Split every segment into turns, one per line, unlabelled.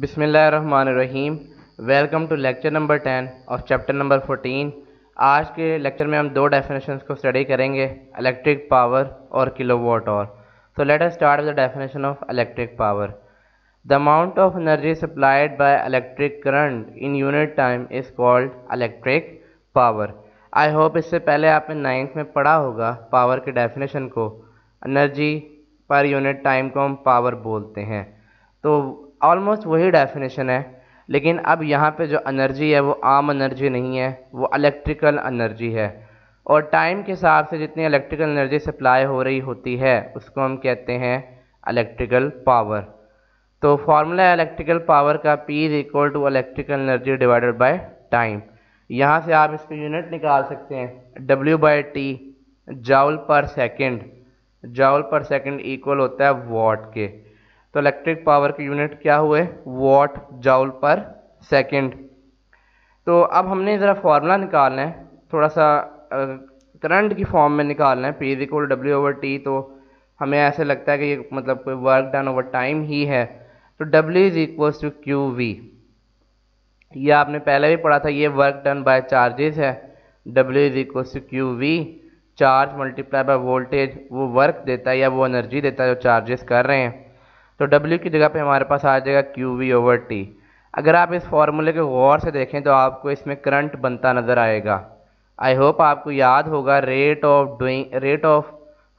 बिस्मिल्लाहिर्रहमानिर्रहीम। Welcome to lecture number 10 और chapter number 14। आज के लेक्चर में हम दो डेफिनेशंस को स्टडी करेंगे, इलेक्ट्रिक पावर और kilowatt hour. So let us start with the definition of electric power. The amount of energy supplied by electric current in unit time is called electric power. I hope इससे पहले आपने 9th में पढ़ा होगा power के definition को। Energy per unit time को हम पावर बोलते हैं, तो ऑलमोस्ट वही डेफिनेशन है, लेकिन अब यहाँ पे जो एनर्जी है वो आम एनर्जी नहीं है, वो इलेक्ट्रिकल एनर्जी है। और टाइम के हिसाब से जितनी इलेक्ट्रिकल एनर्जी सप्लाई हो रही होती है उसको हम कहते हैं इलेक्ट्रिकल पावर। तो फार्मूला है इलेक्ट्रिकल पावर का, P is equal to electrical energy divided by time. यहाँ से आप इसको यूनिट निकाल सकते हैं, W/T joule per second. Joule per second equal होता है वॉट के। तो इलेक्ट्रिक पावर की यूनिट क्या हुए, वॉट जाउल पर सेकेंड। तो अब हमने ज़रा फार्मूला निकालना है, थोड़ा सा करंट की फॉर्म में निकालना है, P is equal to W/T। तो हमें ऐसे लगता है कि ये मतलब कोई वर्क डन ओवर टाइम ही है। तो W is equal to QV, ये आपने पहले भी पढ़ा था, ये वर्क डन बाय चार्जेस है। W is equal to QV, charge multiply by voltage, वो वर्क देता है या वो एनर्जी देता है जो चार्जेस कर रहे हैं। तो W की जगह पे हमारे पास आ जाएगा QV/T। अगर आप इस फॉर्मूले को गौर से देखें तो आपको इसमें करंट बनता नज़र आएगा। आई होप आपको याद होगा rate of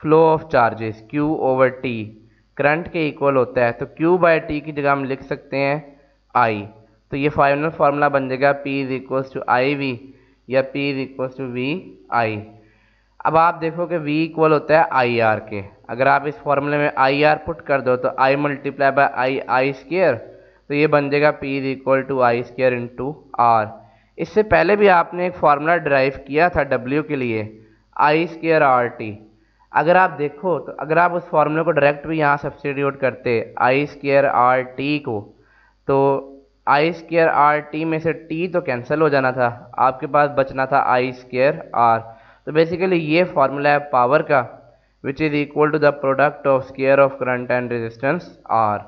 flow of charges Q/T current के इक्वल होता है। तो Q/T की जगह हम लिख सकते हैं I। तो ये फाइनल फार्मूला बन जाएगा P is equal to IV या P is equal to VI। अब आप देखो कि V इक्वल होता है IR के। अगर आप इस फॉर्मूले में IR पुट कर दो तो I multiply by I square, तो ये बन जाएगा P is equal to I square into R। इससे पहले भी आपने एक फार्मूला ड्राइव किया था W के लिए, I स्क्वायर RT। अगर आप देखो तो अगर आप उस फार्मूले को डायरेक्ट भी यहाँ सब्स्टिट्यूट करते I स्क्वायर RT को, तो I स्क्वायर RT में से T तो कैंसिल हो जाना था, आपके पास बचना था I स्क्वायर R। तो बेसिकली ये फार्मूला है पावर का, which is equal to the product of square of current and resistance R।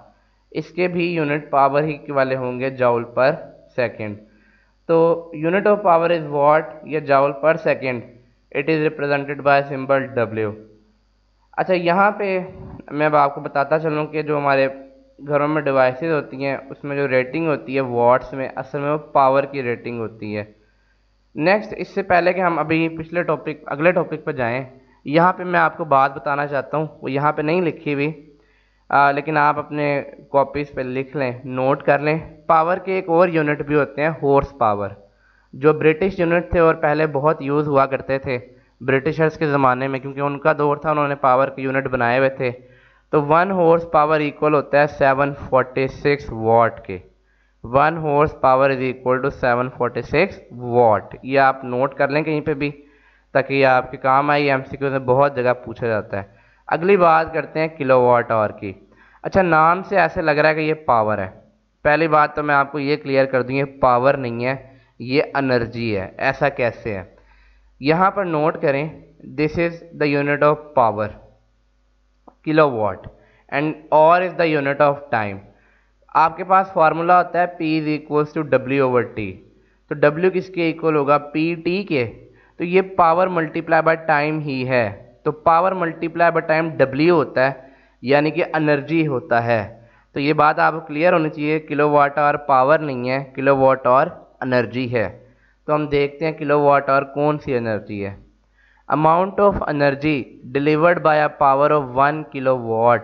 इसके भी यूनिट पावर ही वाले होंगे जाउल पर सेकेंड। तो unit of power is watt या joule per second. It is represented by symbol W। अच्छा, यहाँ पे मैं अब आपको बताता चलूँ कि जो हमारे घरों में डिवाइसेस होती हैं उसमें जो रेटिंग होती है वॉट्स में, असल में वो पावर की रेटिंग होती है। नेक्स्ट, इससे पहले कि हम अभी अगले टॉपिक पर जाएं, यहाँ पे मैं आपको बात बताना चाहता हूँ, वो यहाँ पे नहीं लिखी हुई, लेकिन आप अपने कॉपीज़ पे लिख लें, नोट कर लें। पावर के एक और यूनिट भी होते हैं हॉर्स पावर, जो ब्रिटिश यूनिट थे और पहले बहुत यूज़ हुआ करते थे ब्रिटिशर्स के ज़माने में, क्योंकि उनका दौर था, उन्होंने पावर के यूनिट बनाए हुए थे। तो 1 हॉर्स पावर इक्वल होता है 746 वॉट के। 1 horse power is equal to 746 watt. ये आप नोट कर लें कहीं पे भी, ताकि ये आपके काम आए। MCQ में बहुत जगह पूछा जाता है। अगली बात करते हैं किलोवाट आवर की। अच्छा, नाम से ऐसे लग रहा है कि ये पावर है। पहली बात तो मैं आपको ये क्लियर कर दूँ, ये पावर नहीं है, ये एनर्जी है। ऐसा कैसे है, यहाँ पर नोट करें, this is the unit of power kilowatt and और is the unit of time. आपके पास फार्मूला होता है P is equals to W/T। तो W किसके इक्वल होगा, PT के। तो ये पावर मल्टीप्लाई बाय टाइम ही है। तो power multiply by time W होता है, यानी कि एनर्जी होता है। तो ये बात आपको क्लियर होनी चाहिए, किलोवाट आवर पावर नहीं है, किलोवाट आवर एनर्जी है। तो हम देखते हैं किलोवाट आवर कौन सी एनर्जी है। Amount of energy delivered by a power of 1 kilowatt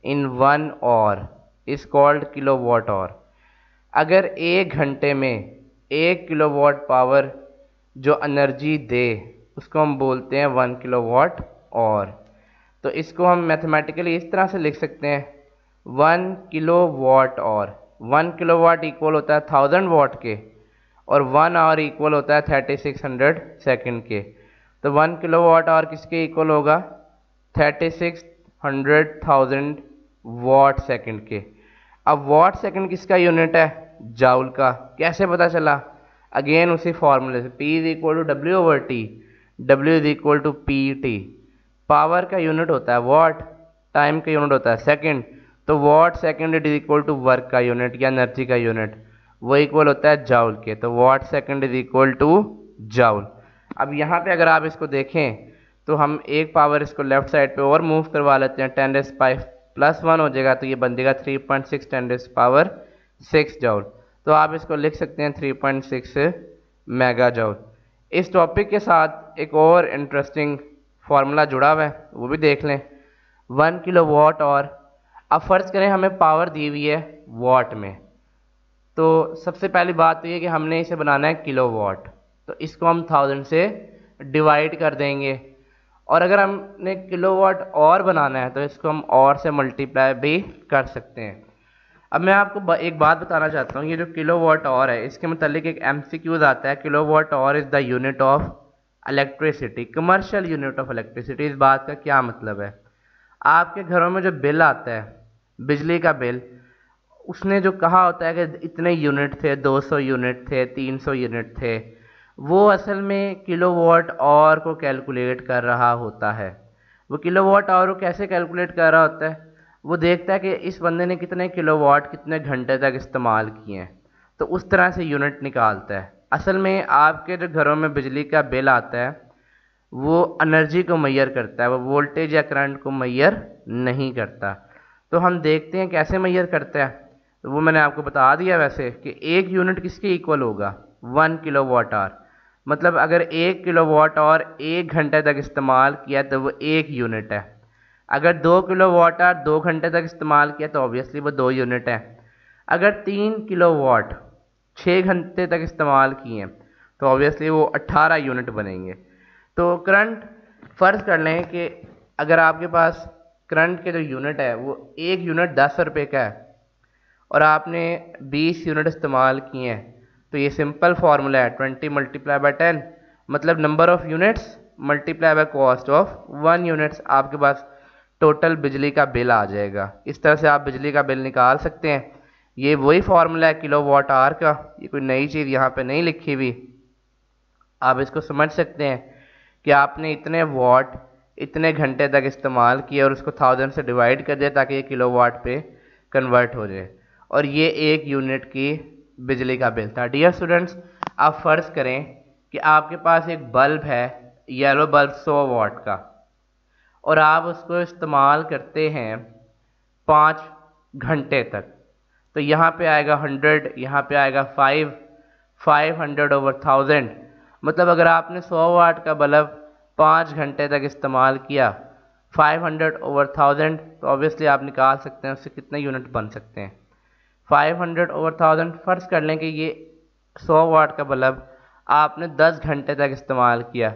in 1 our is called kilowatt hour. अगर 1 घंटे में 1 किलोवाट पावर जो एनर्जी दे उसको हम बोलते हैं 1 किलोवाट आवर। तो इसको हम मैथमेटिकली इस तरह से लिख सकते हैं, 1 किलोवाट आवर, 1 किलोवाट इक्वल होता है 1000 वाट के, और 1 आवर इक्वल होता है 3600 सेकेंड के। तो 1 किलोवाट आवर किसके इक्वल होगा, 3600,000 वाट सेकंड के। अब वाट सेकंड किसका यूनिट है, जाउल का। कैसे पता चला, अगेन उसी फॉर्मूले से, P is equal to W/T, W is equal to PT। Power का यूनिट होता है वाट, टाइम का यूनिट होता है सेकंड। तो watt second is equal to work का यूनिट या एनर्जी का यूनिट, वो इक्वल होता है जाउल के। तो watt second is equal to joule. अब यहाँ पे अगर आप इसको देखें तो हम एक पावर इसको लेफ्ट साइड पे और मूव करवा लेते हैं, 10⁻⁻1 हो जाएगा, तो ये बन जाएगा 3.6 10⁻6 जाउल। तो आप इसको लिख सकते हैं 3.6 मेगा जाउल। इस टॉपिक के साथ एक और इंटरेस्टिंग फार्मूला जुड़ा हुआ है, वो भी देख लें। 1 किलो वॉट और, अब फ़र्ज़ करें हमें पावर दी हुई है वॉट में, तो सबसे पहली बात तो ये कि हमने इसे बनाना है किलो वॉट, तो इसको हम 1000 से डिवाइड कर देंगे। और अगर हमने किलो वॉट और बनाना है तो इसको हम और से मल्टीप्लाई भी कर सकते हैं। अब मैं आपको एक बात बताना चाहता हूँ, ये जो किलो वॉट और है इसके मतलब एक MCQs आता है, किलो वॉट और is the unit of electricity, commercial unit of electricity. इस बात का क्या मतलब है, आपके घरों में जो बिल आता है बिजली का बिल, उसने जो कहा होता है कि इतने यूनिट थे, 200 यूनिट थे, 300 यूनिट थे, वो असल में किलोवाट आवर को कैलकुलेट कर रहा होता है। वो किलोवाट आवर को कैसे कैलकुलेट कर रहा होता है, वो देखता है कि इस बंदे ने कितने किलोवाट कितने घंटे तक इस्तेमाल किए हैं, तो उस तरह से यूनिट निकालता है। असल में आपके जो घरों में बिजली का बिल आता है वो एनर्जी को मैयर करता है, वो वोल्टेज या करंट को मैयर नहीं करता। तो हम देखते हैं कैसे मैयर करता है, तो वो मैंने आपको बता दिया वैसे कि एक यूनिट किसके इक्वल होगा, 1 किलोवाट आवर। मतलब अगर 1 किलोवाट आवर 1 घंटे तक इस्तेमाल किया तो वो 1 यूनिट है। अगर 2 किलोवाट आवर 2 घंटे तक इस्तेमाल किया तो ऑब्वियसली वो 2 यूनिट है। अगर 3 किलोवाट 6 घंटे तक इस्तेमाल किए तो ऑब्वियसली वो 18 यूनिट बनेंगे। तो करंट फ़र्ज़ कर लें कि अगर आपके पास करंट के जो यूनिट है वो एक यूनिट 10 रुपये का है और आपने 20 यूनिट इस्तेमाल किए हैं, तो ये सिंपल फार्मूला है 20 मल्टीप्लाई बाय 10, मतलब number of units multiply by cost of 1 units, आपके पास टोटल बिजली का बिल आ जाएगा। इस तरह से आप बिजली का बिल निकाल सकते हैं। ये वही फार्मूला है किलोवाट आवर का, ये कोई नई चीज़ यहाँ पे नहीं लिखी हुई। आप इसको समझ सकते हैं कि आपने इतने वॉट इतने घंटे तक इस्तेमाल किया और उसको 1000 से डिवाइड कर दिया ताकि ये किलोवाट पे कन्वर्ट हो जाए, और ये एक यूनिट की बिजली का बिल था। डियर स्टूडेंट्स, आप फ़र्ज़ करें कि आपके पास एक बल्ब है, येलो बल्ब 100 वाट का, और आप उसको इस्तेमाल करते हैं 5 घंटे तक, तो यहाँ पे आएगा 100, यहाँ पे आएगा 500/1000। मतलब अगर आपने 100 वाट का बल्ब 5 घंटे तक इस्तेमाल किया 500/1000, तो ऑब्वियसली आप निकाल सकते हैं उससे कितने यूनिट बन सकते हैं। 500/1000 फ़र्ज़ कर लें कि ये 100 वाट का बल्ब आपने 10 घंटे तक इस्तेमाल किया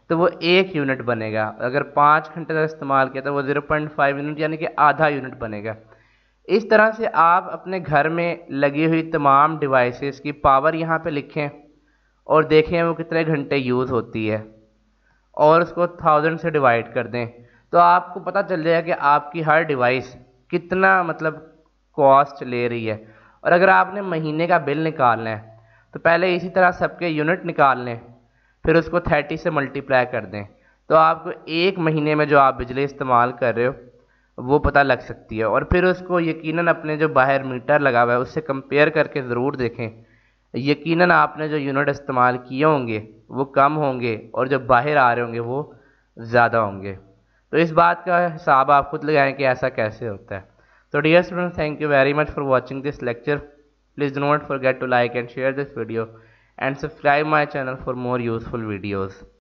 तो वो 1 यूनिट बनेगा। अगर 5 घंटे तक इस्तेमाल किया तो वो 0.5 यूनिट यानी कि आधा यूनिट बनेगा। इस तरह से आप अपने घर में लगी हुई तमाम डिवाइसेस की पावर यहाँ पे लिखें और देखें वो कितने घंटे यूज़ होती है और उसको 1000 से डिवाइड कर दें, तो आपको पता चल जाएगा कि आपकी हर डिवाइस कितना मतलब कॉस्ट ले रही है। और अगर आपने महीने का बिल निकालना है तो पहले इसी तरह सबके यूनिट निकाल लें, फिर उसको 30 से मल्टीप्लाई कर दें, तो आपको एक महीने में जो आप बिजली इस्तेमाल कर रहे हो वो पता लग सकती है। और फिर उसको यकीनन अपने जो बाहर मीटर लगा हुआ है उससे कंपेयर करके ज़रूर देखें, यकीनन आपने जो यूनिट इस्तेमाल किए होंगे वो कम होंगे और जो बाहर आ रहे होंगे वो ज़्यादा होंगे। तो इस बात का हिसाब आप खुद लगाएं कि ऐसा कैसे होता है। So dear students, thank you very much for watching this lecture. Please do not forget to like and share this video and subscribe my channel for more useful videos.